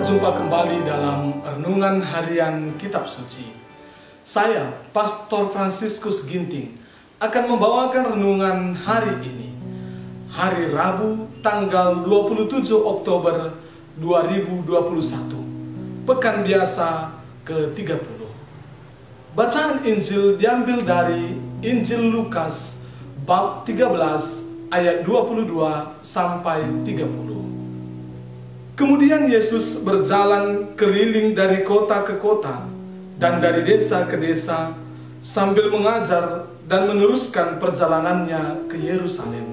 Berjumpa kembali dalam Renungan Harian Kitab Suci. Saya, Pastor Fransiskus Ginting, akan membawakan renungan hari ini, hari Rabu tanggal 27 Oktober 2021, Pekan Biasa ke-30. Bacaan Injil diambil dari Injil Lukas bab 13 ayat 22 sampai 30. Kemudian Yesus berjalan keliling dari kota ke kota dan dari desa ke desa sambil mengajar dan meneruskan perjalanannya ke Yerusalem.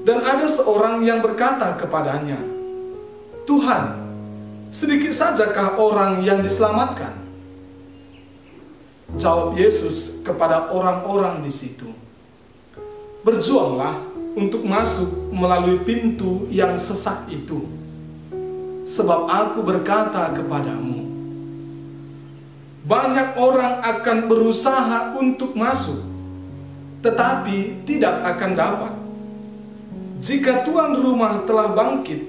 Dan ada seorang yang berkata kepadanya, "Tuhan, sedikit sajakah orang yang diselamatkan?" Jawab Yesus kepada orang-orang di situ, "Berjuanglah untuk masuk melalui pintu yang sesak itu. Sebab aku berkata kepadamu, banyak orang akan berusaha untuk masuk, tetapi tidak akan dapat. Jika tuan rumah telah bangkit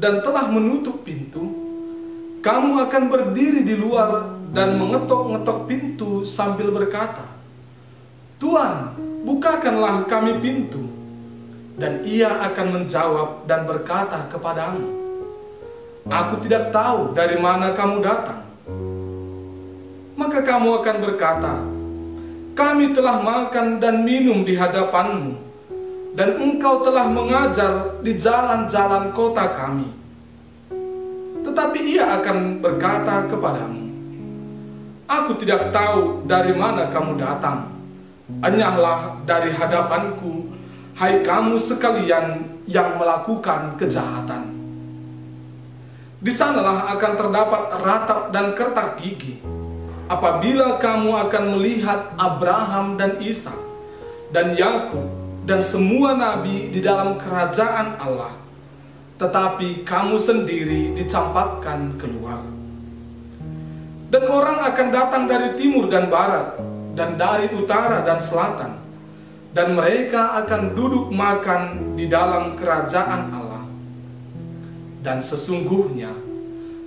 dan telah menutup pintu, kamu akan berdiri di luar dan mengetok-ngetok pintu sambil berkata, 'Tuan, bukakanlah kami pintu.' Dan ia akan menjawab dan berkata kepadamu, 'Aku tidak tahu dari mana kamu datang.' Maka kamu akan berkata, 'Kami telah makan dan minum di hadapanmu, dan engkau telah mengajar di jalan-jalan kota kami.' Tetapi ia akan berkata kepadamu, 'Aku tidak tahu dari mana kamu datang. Enyahlah dari hadapanku, hai kamu sekalian yang melakukan kejahatan.' Di sanalah akan terdapat ratap dan kertak gigi, apabila kamu akan melihat Abraham dan Ishak dan Yakub dan semua nabi di dalam kerajaan Allah, tetapi kamu sendiri dicampakkan keluar. Dan orang akan datang dari timur dan barat, dan dari utara dan selatan, dan mereka akan duduk makan di dalam kerajaan Allah. Dan sesungguhnya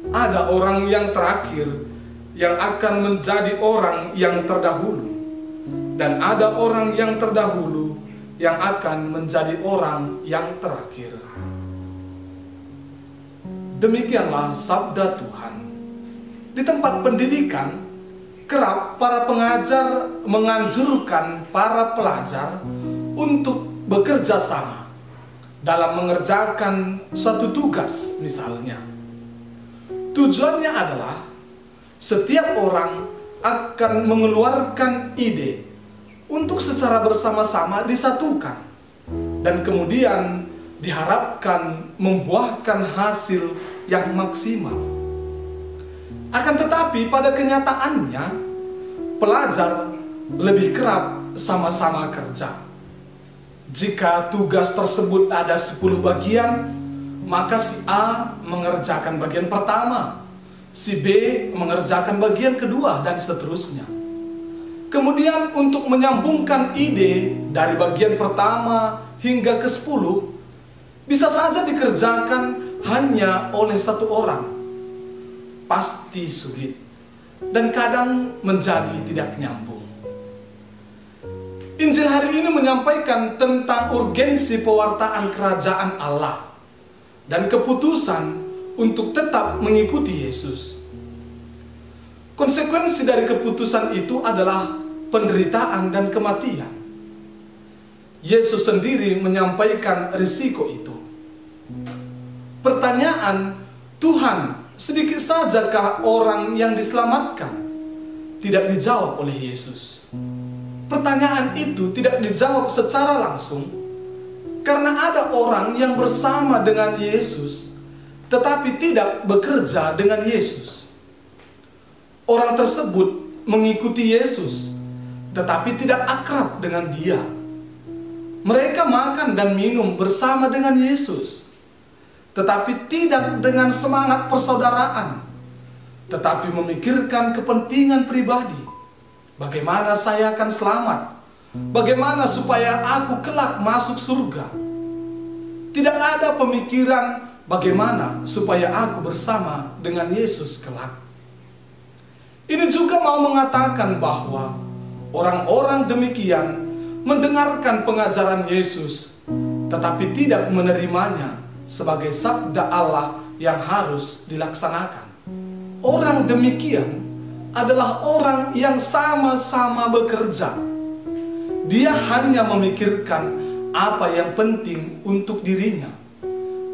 ada orang yang terakhir yang akan menjadi orang yang terdahulu, dan ada orang yang terdahulu yang akan menjadi orang yang terakhir." Demikianlah sabda Tuhan. Di tempat pendidikan, kerap para pengajar menganjurkan para pelajar untuk bekerja sama dalam mengerjakan suatu tugas misalnya. Tujuannya adalah setiap orang akan mengeluarkan ide untuk secara bersama-sama disatukan, dan kemudian diharapkan membuahkan hasil yang maksimal. Akan tetapi pada kenyataannya, pelajar lebih kerap sama-sama kerja. Jika tugas tersebut ada 10 bagian, maka si A mengerjakan bagian pertama, si B mengerjakan bagian kedua, dan seterusnya. Kemudian untuk menyambungkan ide dari bagian pertama hingga ke 10, bisa saja dikerjakan hanya oleh satu orang. Pasti sulit, dan kadang menjadi tidak nyambung. Injil hari ini menyampaikan tentang urgensi pewartaan kerajaan Allah dan keputusan untuk tetap mengikuti Yesus. Konsekuensi dari keputusan itu adalah penderitaan dan kematian. Yesus sendiri menyampaikan risiko itu. Pertanyaan, "Tuhan, sedikit sajakah orang yang diselamatkan?" tidak dijawab oleh Yesus. Pertanyaan itu tidak dijawab secara langsung karena ada orang yang bersama dengan Yesus tetapi tidak bekerja dengan Yesus. Orang tersebut mengikuti Yesus tetapi tidak akrab dengan Dia. Mereka makan dan minum bersama dengan Yesus, tetapi tidak dengan semangat persaudaraan, tetapi memikirkan kepentingan pribadi. Bagaimana saya akan selamat? Bagaimana supaya aku kelak masuk surga? Tidak ada pemikiran bagaimana supaya aku bersama dengan Yesus kelak. Ini juga mau mengatakan bahwa orang-orang demikian mendengarkan pengajaran Yesus, tetapi tidak menerimanya sebagai sabda Allah yang harus dilaksanakan. Orang demikian adalah orang yang sama-sama bekerja. Dia hanya memikirkan apa yang penting untuk dirinya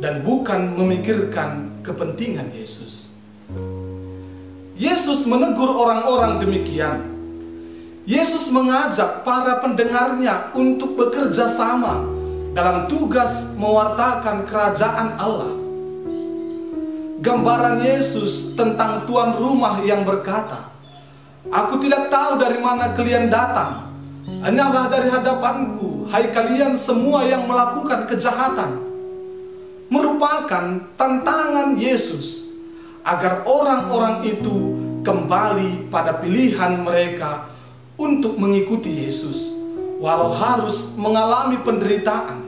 dan bukan memikirkan kepentingan Yesus. Yesus menegur orang-orang demikian. Yesus mengajak para pendengarnya untuk bekerja sama dalam tugas mewartakan kerajaan Allah. Gambaran Yesus tentang tuan rumah yang berkata, "Aku tidak tahu dari mana kalian datang, hanyalah dari hadapanku, hai kalian semua yang melakukan kejahatan," merupakan tantangan Yesus agar orang-orang itu kembali pada pilihan mereka untuk mengikuti Yesus, walau harus mengalami penderitaan,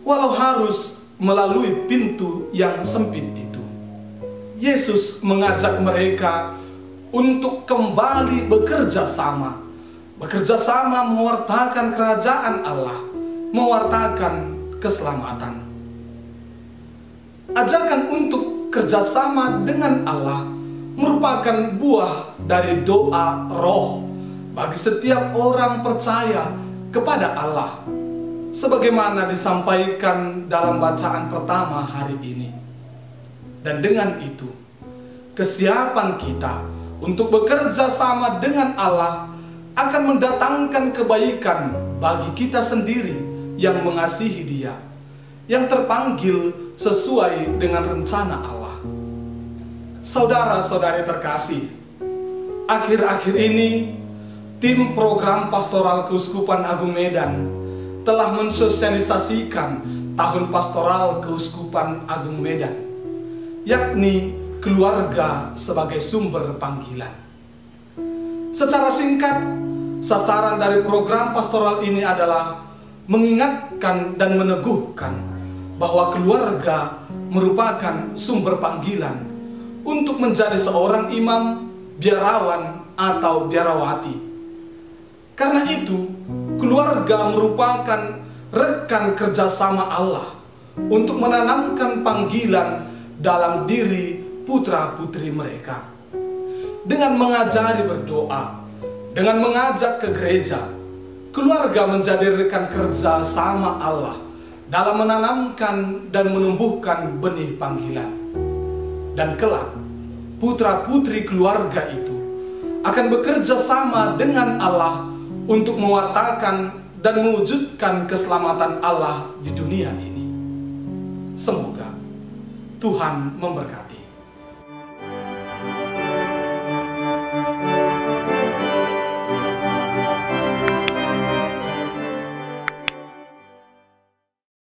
walau harus melalui pintu yang sempit itu. Yesus mengajak mereka untuk kembali bekerja sama mewartakan kerajaan Allah, mewartakan keselamatan. Ajakan untuk kerjasama dengan Allah merupakan buah dari doa roh bagi setiap orang percaya kepada Allah, sebagaimana disampaikan dalam bacaan pertama hari ini. Dan dengan itu, kesiapan kita untuk bekerja sama dengan Allah akan mendatangkan kebaikan bagi kita sendiri yang mengasihi Dia, yang terpanggil sesuai dengan rencana Allah. Saudara-saudari terkasih, akhir-akhir ini tim program Pastoral Keuskupan Agung Medan telah mensosialisasikan Tahun Pastoral Keuskupan Agung Medan, yakni keluarga sebagai sumber panggilan. Secara singkat, sasaran dari program pastoral ini adalah mengingatkan dan meneguhkan bahwa keluarga merupakan sumber panggilan untuk menjadi seorang imam, biarawan, atau biarawati. Karena itu, keluarga merupakan rekan kerjasama Allah untuk menanamkan panggilan dalam diri putra-putri mereka. Dengan mengajari berdoa, dengan mengajak ke gereja, keluarga menjadi rekan kerja sama Allah dalam menanamkan dan menumbuhkan benih panggilan. Dan kelak, putra-putri keluarga itu akan bekerja sama dengan Allah untuk mewartakan dan mewujudkan keselamatan Allah di dunia ini. Semoga Tuhan memberkati.